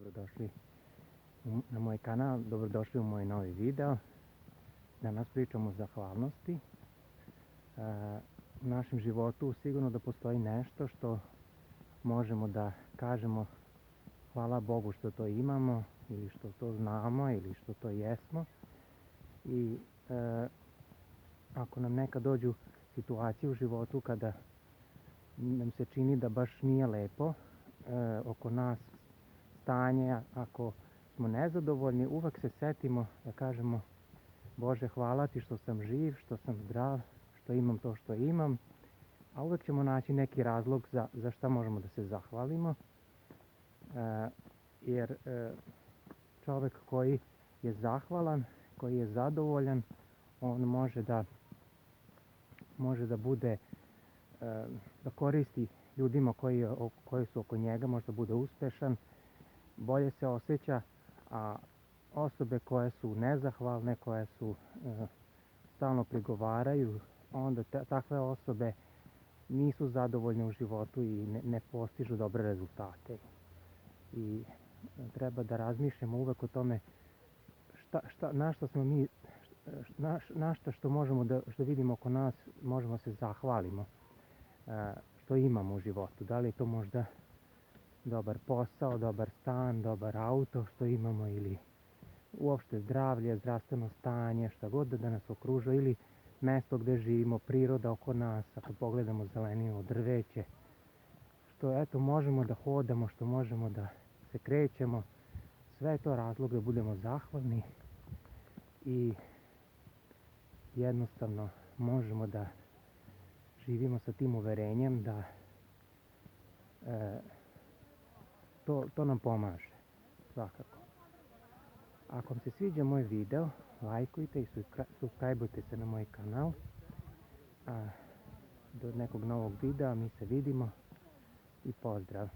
Dobrodošli na moj kanal, dobrodošli u moj novi video. Danas pričamo o zahvalnosti. U našem životu sigurno da postoji nešto što možemo da kažemo hvala Bogu što to imamo, ili što to znamo, ili što to jesmo. I ako nam nekad dođu situacije u životu kada nam se čini da baš nije lepo oko nas stanje, ako smo nezadovoljni, uvek se setimo da kažemo Bože, hvala ti što sam živ, što sam zdrav, što imam to što imam, a uvek ćemo naći neki razlog za šta možemo da se zahvalimo, jer čovek koji je zahvalan, koji je zadovoljan, on može da bude, da koristi ljudima koji su oko njega, može da bude uspešan, bolje se osjeća, a osobe koje su nezahvalne, koje su stalno prigovaraju, onda takve osobe nisu zadovoljne u životu i ne postižu dobre rezultate. I treba da razmišljamo uvek o tome na što možemo što vidimo oko nas, možemo se zahvalimo što imamo u životu. Da li je to možda dobar posao, dobar stan, dobar auto što imamo, ili uopšte zdravlje, zdravstveno stanje, šta god da nas okružuje, ili mesto gde živimo, priroda oko nas, ako pogledamo zelenilo, drveće, što eto možemo da hodamo, što možemo da se krećemo, sve je to razlog da budemo zahvalni i jednostavno možemo da živimo sa tim uverenjem da to nam pomaže, svakako. Ako vam se sviđa moj video, lajkujte i subscribeujte se na moj kanal. Do nekog novog videa, mi se vidimo i pozdrav!